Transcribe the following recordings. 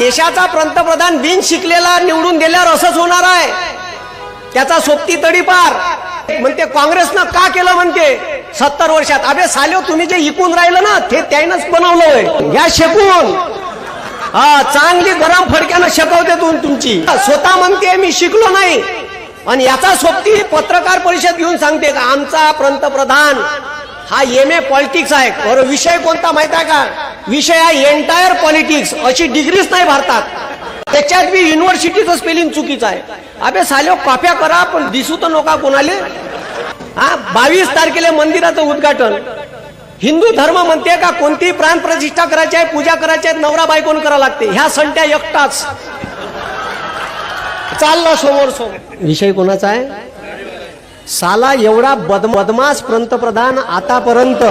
देशाचा पंतप्रधान बिन शिकलेला निवडून दिल्यावर असंच होणार आहे। त्याचा सोबती तडीपार म्हणते काँग्रेसनं का केलं म्हणते 70 वर्षात। अबे साल्यो तुम्ही जे इकून राहिलं ना ते त्यानंच बनवलं या शेकून। चांगली गरम फडक्यानं शेकवते तुमची। स्वतः म्हणते मी शिकलो नाही आणि याचा सोबती पत्रकार परिषद घेऊन सांगते का आमचा पंतप्रधान हा एम ए पॉलिटिक्स आहे। बरं विषय कोणता माहित आहे का? विषय आहे एंटायर पॉलिटिक्स। अशी डिग्रीच नाही भारतात। त्याच्यात बी युनिव्हर्सिटीचं स्पेलिंग चुकीचं आहे। अबे साल्यो कॉप्या करा पण दिसू तर नका कोणाले। 22 तारखेला मंदिराचं उद्घाटन। हिंदू धर्म म्हणते का कोणती प्राण प्रतिष्ठा करायची आहे, पूजा करायची आहे, नवरा बायकोन करा लागते। ह्या संट्या एकटाच चालला समोर समोर। विषय कोणाचा आहे? साला एवढा बदमाश पंतप्रधान आतापर्यंत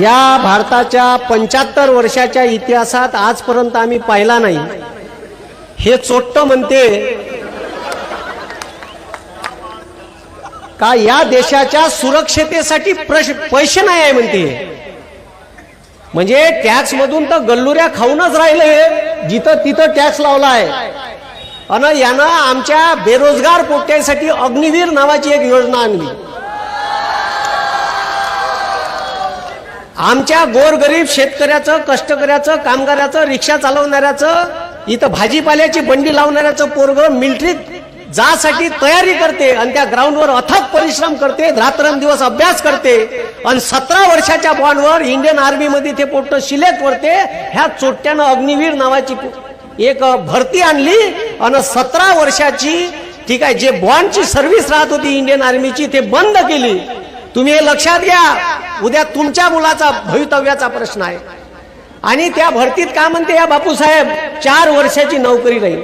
या भारताच्या 75 वर्षाच्या इतिहासात आजपर्यंत आम्ही पाहिला नाही। हे चोट्ट म्हणते का या देशाच्या सुरक्षतेसाठी पैसे नाही आहे म्हणते। म्हणजे टॅक्स मधून तर गल्लुऱ्या खाऊनच राहिले, जिथं तिथं टॅक्स लावलाय। आणि यानं आमच्या बेरोजगार पोट्यांसाठी अग्निवीर नावाची एक योजना आणली। आमच्या गोरगरीब शेतकऱ्याचं, कष्टकऱ्याचं, कामगाराचं, रिक्षा चालवणाऱ्याचं, इथं भाजीपाल्याची बंडी लावणाऱ्याचं पोरग मिलिटरीत जासाठी तयारी करते आणि त्या ग्राउंडवर अथक परिश्रम करते, रात्रंदिवस अभ्यास करते आणि 17 वर्षाच्या बॉन्डवर इंडियन आर्मी मध्ये ते पोट्ट सिलेक्ट करते। ह्या चोट्यानं अग्निवीर नावाची एक भरती आणली आणि 17 वर्षाची ठीक आहे जे बॉन्डची सर्व्हिस राहत होती इंडियन आर्मीची ते बंद केली। तुम्ही हे लक्षात घ्या, उद्या तुमच्या मुलाचा भवितव्याचा प्रश्न आहे। आणि त्या भरतीत काय म्हणते या बापूसाहेब 4 वर्षाची नोकरी राहील।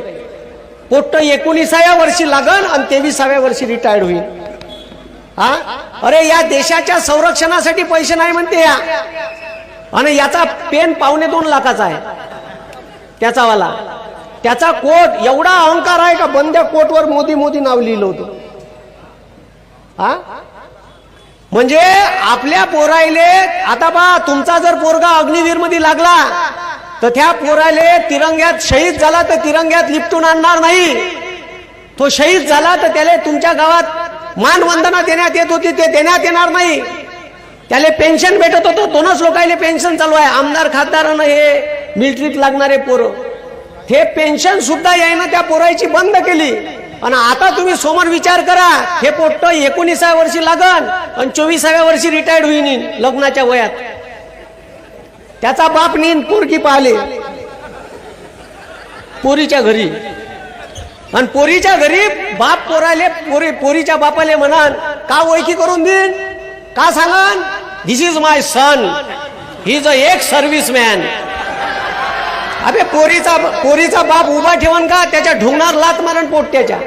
पोट्ट 19व्या वर्षी लागन आणि 23व्या वर्षी रिटायर्ड होईल। अरे या देशाच्या संरक्षणासाठी पैसे नाही म्हणते या। आणि याचा पेन 2.25 लाखाचा आहे त्याचा वाला। त्याचा कोट एवढा अहंकार आहे का बंद्या कोटवर मोदी मोदी नाव लिहिलं होतं। म्हणजे आपल्या पोरायले आता बा तुमचा जर पोरगा अग्निवीर मध्ये लागला तर त्या पोराले तिरंग्यात शहीद झाला तर तिरंग्यात लिपटून आणणार नाही। तो शहीद झाला तर त्याला तुमच्या गावात मानवंदना देण्यात येत होती ते देण्यात येणार नाही। त्याला पेन्शन भेटत होतं, दोनच लोकांना पेन्शन चालू आहे। आमदार खासदारांना हे मिलिटरीत लागणारे पोरं हे पेन्शन सुद्धा यायनं त्या पोराची बंद केली। आणि आता तुम्ही समोर विचार करा, हे पोट्ट 19व्या वर्षी लागन आणि 24व्या वर्षी रिटायर्ड होईन लग्नाच्या वयात। त्याचा बाप नीन पोरकी पाहिले पोरीच्या घरी आणि पोरीच्या घरी बाप पोराले पोरीच्या बापाले म्हणान का ओळखी करून देईन का सांगन this is my son, he is a ex serviceman. अबे पोरीचा बाप उभा ठेवून का त्याच्या ढोंगणार लात मारण पोट्याच्या।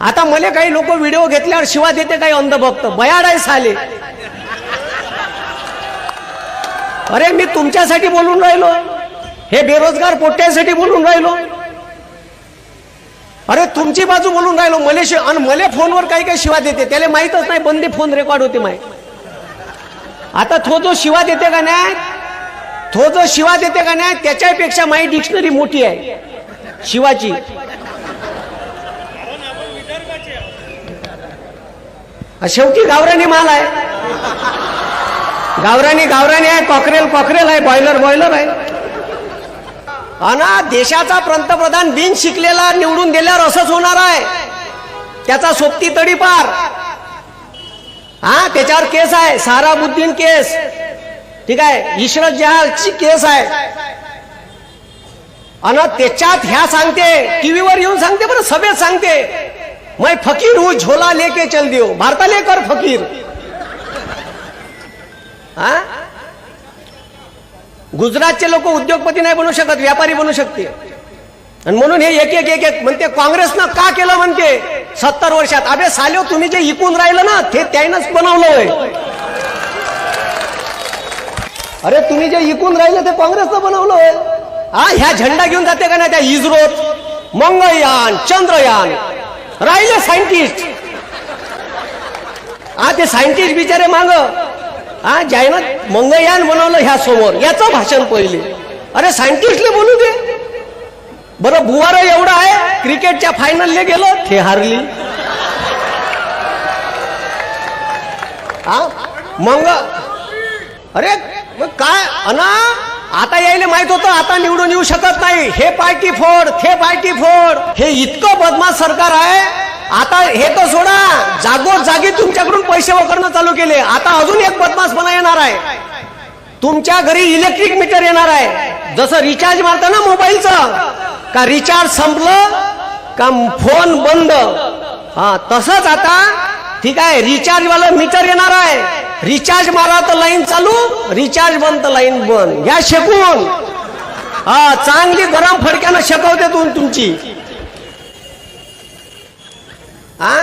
आता मला काही लोक व्हिडिओ घेतल्यावर शिवा देते काही अंधभक्त बयाड आहे साले। अरे मी तुमच्यासाठी बोलून राहिलो, हे बेरोजगार पोट्यांसाठी बोलून राहिलो। अरे तुमची बाजू बोलून राहिलो। मला फोनवर काही काही शिवा देते त्याला माहितच नाही बंदी फोन रेकॉर्ड होते माय। आता तो जो शिवा देते का नाही, तो जो शिवा देते का नाही त्याच्यापेक्षा माझी डिक्शनरी मोठी आहे शिवाची। शेवटी गावरानी माल आहे, गावरानी आहे, कॉकरेल आहे, बॉयलर आहे। आणि देशाचा पंतप्रधान बिन शिकलेला निवडून दिल्यावर असंच होणार आहे। त्याचा सोबती तडीपार त्याच्यावर केस आहे, सहाराबुद्दीन केस ठीक आहे, इशरत जहालची केस आहे। आणि त्याच्यात ह्या सांगते टीव्हीवर येऊन सांगते बरं सभेत सांगते मैं फकीर हूं झोला लेके चल दियो भारताले कर फकीर। गुजरातचे लोक उद्योगपती नाही बनू शकत, व्यापारी बनू शकते। आणि म्हणून हे एक म्हणते काँग्रेसनं का केलं म्हणते 70 वर्षात। अबे साल्यो तुम्ही जे इकून राहिलं ना ते त्यानंच बनवलं। अरे तुम्ही जे इकून राहिलं ते काँग्रेसनं बनवलं। ह्या झेंडा घेऊन जाते का नाही त्या इस्रोत मंगळयान चंद्रयान राहिले सायंटिस्ट। ते सायंटिस्ट बिचारे माग हा ज्यानं मंगळयान बनवलं ह्या समोर याचं भाषण पहिले. अरे सायंटिस्टले बोलू दे बरं. बुवार एवढं आहे क्रिकेटच्या फायनलले गेलं ते हारली. हा मग अरे मग काय अना आता यायला माहित होतं आता निवडून येऊ शकत नाही. हे पार्टी फोड ते पार्टी फोड. हे इतकं बदमाश सरकार आहे. आता हे तर सोडा जागोजागी तुमच्याकडून पैसे वगैरे चालू केले. आता अजून एक बदमाशपणा येणार आहे. तुमच्या घरी इलेक्ट्रिक मीटर येणार आहे. जसं रिचार्ज मारता ना मोबाईलचं का रिचार्ज संपलं का फोन बंद. हा तसंच आता ठीक आहे रिचार्ज वाला मीटर येणार आहे. रिचार्ज मारा तर लाईन चालू, रिचार्ज बंद तर लाईन बंद. घ्या शेकून. हा चांगली गरम फडक्यानं शेकवते तुमची. हा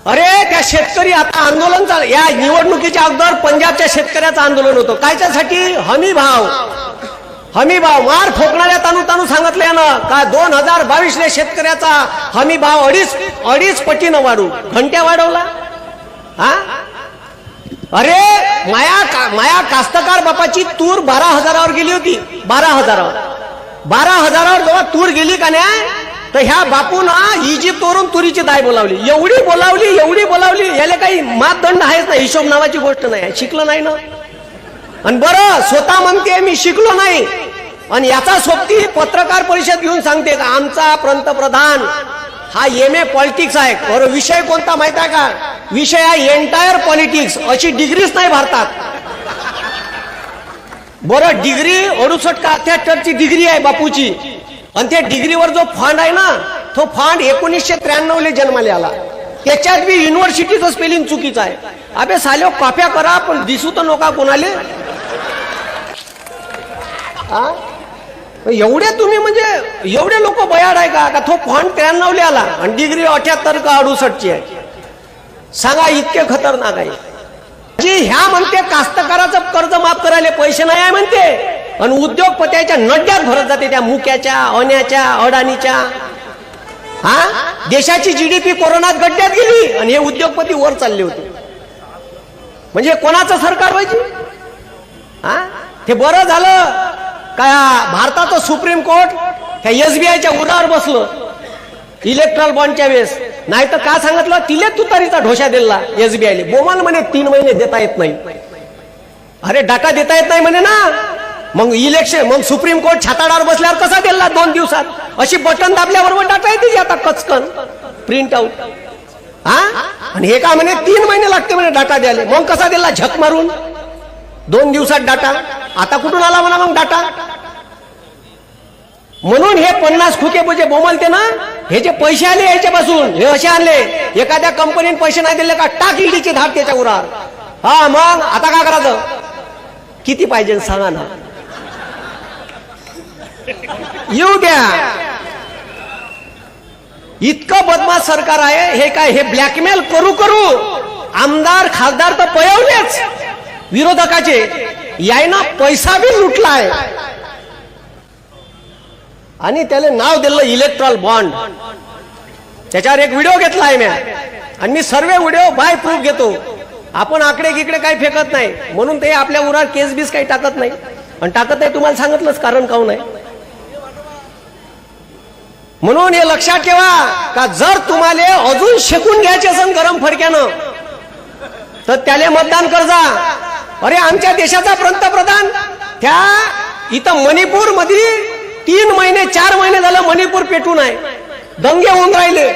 अरे त्या शेतकरी आता आंदोलन चाल या निवडणुकीच्या अगोदर पंजाबच्या शेतकऱ्याचं आंदोलन होतं. कायच्यासाठी हमी भाव. हमी भाव मार फोकणाऱ्या तानू सांगितलं यानं का 2022 शेतकऱ्याचा हमी भाव अडीच पटीनं वाढू. घंट्या वाढवला. हा अरे माया कास्तकार बापाची तूर 12,000वर गेली होती. 12,000वर जेव्हा तूर गेली का नाही तर ह्या बापून इजिप्तवरून तुरीची दाय बोलावली. एवढी बोलावली याला काही मापदंड आहेच ना. हिशोब नावाची गोष्ट नाही. शिकलं नाही ना. आणि बरं स्वतः म्हणते मी शिकलो नाही आणि याचा सोबती पत्रकार परिषद घेऊन सांगते का आमचा पंतप्रधान हा MA पॉलिटिक्स आहे. बरं विषय कोणता माहित आहे का. विषय आहे एंटायर पॉलिटिक्स. अशी डिग्रीच नाही भारतात. बरं डिग्री 68 का 78ची डिग्री आहे बापूची. आणि त्या डिग्रीवर जो फंड आहे ना तो फंड 1993 जन्माला आला. त्याच्यात बी युनिव्हर्सिटीचं स्पेलिंग चुकीचं आहे. अबे साले कॉप्या करा पण दिसू तर नका कोणाले. एवढे तुम्ही म्हणजे एवढे लोक बयाड आहे का तो फंड 93 आला आणि डिग्री 78 का 68ची आहे. सांगा इतके खतरनाक आहे. जी ह्या म्हणते कास्तकाराचं कर्ज माफ करायला पैसे नाही आहे म्हणते आणि उद्योगपत्याच्या नड्यात भरत जाते त्या मुक्याच्या अण्याच्या अडाणीच्या. हा देशाची GDP कोरोनात गड्ड्यात गेली आणि हे उद्योगपती वर चालले होते. म्हणजे कोणाचं सरकार पाहिजे. हा ते बरं झालं का भारताचं सुप्रीम कोर्ट त्या SBIच्या उरावर बसलं इलेक्ट्रल बॉन्डच्या वेळेस. नाही तर काय सांगितलं तिले तुतारीचा ढोशा दिला SBIले. बोमाल म्हणे 3 महिने देता येत नाही. अरे डाटा देता येत नाही म्हणे ना. मग मग सुप्रीम कोर्ट छाताडावर बसल्यावर कसा दिला 2 दिवसात. अशी बटन दाबल्याबरोबर डाटा येते आता कचकन प्रिंट आउट. हा आणि हे का म्हणे 3 महिने लागते म्हणे डाटा द्यायला. मग कसा दिला झक मारून 2 दिवसात डाटा. आता कुठून आला म्हणा मग डाटा. म्हणून हे 50 खुके म्हणजे बोमलते ना. हे जे पैसे आले याच्यापासून हे असे आणले. एखाद्या कंपनीने पैसे नाही दिले का टाक ईडीची धाड त्याच्या उरावर. हा मग आता काय करायचं. किती पाहिजे सांगा ना. येऊ द्या. इतकं बदमाश सरकार आहे. हे काय हे ब्लॅकमेल करू आमदार खासदार तर पळवलेच विरोधकाचे. यायना पैसा बी लुटलाय आणि त्याला नाव दिलं इलेक्ट्रल बॉन्ड. त्याच्यावर एक व्हिडिओ घेतला आहे मी आणि मी सर्व व्हिडिओ बाय प्रूफ घेतो. आपण आकडे गिकडे काही फेकत नाही म्हणून ते आपल्या उरावर केस बीस काही टाकत नाही. आणि टाकत नाही तुम्हाला सांगितलंच कारण काऊन आहे. म्हणून हे लक्षात ठेवा का जर तुम्हाला अजून शेकून घ्यायचे असेल गरम फडक्यानं तर त्याला मतदान करजा. अरे आमच्या देशाचा पंतप्रधान त्या इथं मणिपूर मध्ये 3 महिने 4 महिने झालं मणिपूर पेटून आहे. दंगे होऊन राहिले.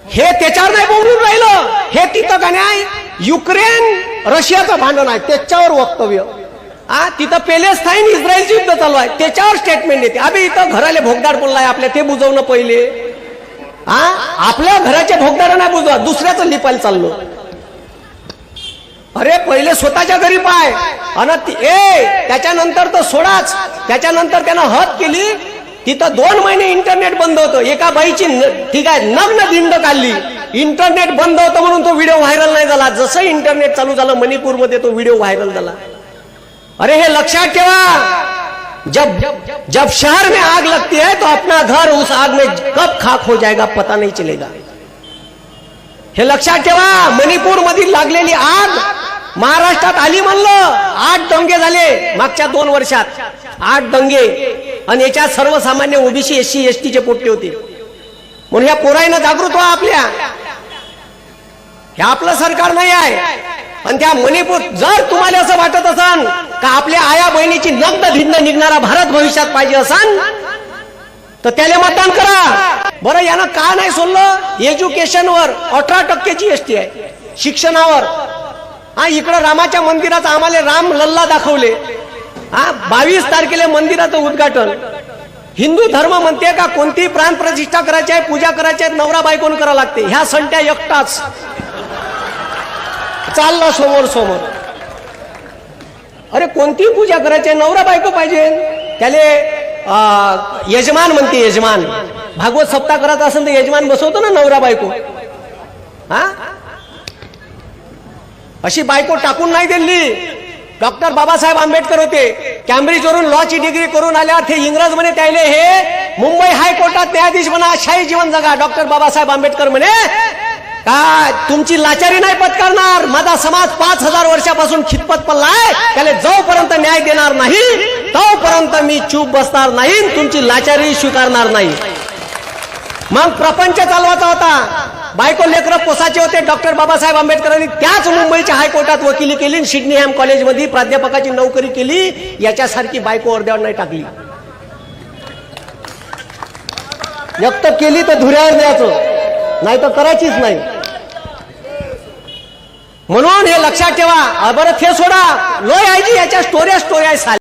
हे त्याच्यावर नाही बोलून राहिलं. हे तिथं का नाही युक्रेन रशियाचं भांडण आहे त्याच्यावर वक्तव्य. तिथं पॅलेस्टाईन इस्रायलचं युद्ध चालू आहे त्याच्यावर स्टेटमेंट देते. अबे इथं घराले भोगदार बोललाय आपल्या ते बुजवणं पहिले. आपल्या घराचे भोगदार नाही बुजवा दुसऱ्याचं लिपायला चाललो. अरे पहिले स्वतःच्या घरी पाय आणि त्याच्यानंतर तर सोडाच. त्याच्यानंतर त्यानं हद केली. तिथं 2 महिने इंटरनेट बंद होतं. एका बाईची ठीक आहे नग्न दिंड काढली. इंटरनेट बंद होतं म्हणून तो व्हिडिओ व्हायरल नाही झाला. जसं इंटरनेट चालू झालं मणिपूरमध्ये तो व्हिडिओ व्हायरल झाला. अरे हे लक्षात ठेवा. जब शहर में आग लगती है तो अपना घर उस आग में कब खाक हो जाएगा पता नहीं चलेगा. हे लक्षात ठेवा. मणिपूर मधील लागलेली आग महाराष्ट्रात आली म्हणलं 8 दंगे झाले मागच्या 2 वर्षात, 8 दंगे, आणि याच्यात सर्वसामान्य ओबीसी SC ST चे पोट्टे होते. म्हणून या पोराईनं जागृत व्हा. आपल्या हे आपलं सरकार नाही आहे. आणि त्या मणिपूर, जर तुम्हाला असं वाटत असन का आपल्या आया बहिणीची नग्न भिन्न निघणारा भारत भविष्यात पाहिजे असन तर त्याला मतदान करा. बरं, यानं का नाही सोडलं? एज्युकेशनवर 18% GST आहे, शिक्षणावर. हा, इकडं रामाच्या मंदिराचं आम्हाला राम लल्ला दाखवले. हा, 22 तारखेला मंदिराचं उद्घाटन. हिंदू धर्म म्हणते का कोणती प्राण प्रतिष्ठा करायची आहे, पूजा करायची आहे, नवरा बायकोन करावं लागते. ह्या संट्या एकटाच चालला समोर समोर. अरे कोणती पूजा करायची आहे, नवरा बायको पाहिजे. त्याले यजमान म्हणते. यजमान भागवत सप्ताह करत असेल तर यजमान बसवतो ना नवरा बायको. हा, अशी बायको टाकून नाही दिली. डॉक्टर बाबासाहेब आंबेडकर होते, कॅम्ब्रिज वरून लॉची डिग्री करून आल्यावर ते इंग्रज म्हणे त्याले हे मुंबई हायकोर्टात न्यायाधीश म्हणा, शाही जीवन जगा. डॉक्टर बाबासाहेब आंबेडकर म्हणे का तुमची लाचारी नाही पत्करणार. माझा समाज 5000 वर्षापासून खितपत पडलाय, त्याला जोपर्यंत न्याय देणार नाही तोपर्यंत मी चूप बसणार नाही, तुमची लाचारी स्वीकारणार नाही. मग प्रपंच चालवायचा होता, बायको लेकरं पोसाचे होते. डॉक्टर बाबासाहेब आंबेडकरांनी त्याच मुंबईच्या हायकोर्टात वकिली केली, सिडनीहॅम कॉलेजमध्ये प्राध्यापकाची नोकरी केली. याच्यासारखी बायको अर्ध्यावर नाही टाकली. व्यक्त केली तर धुऱ्यावर द्यायचं, नाही तर करायचीच नाही. म्हणून हे लक्षात ठेवा. बरं ते सोडा, लोय आहे जी याच्या स्टोऱ्या आहे.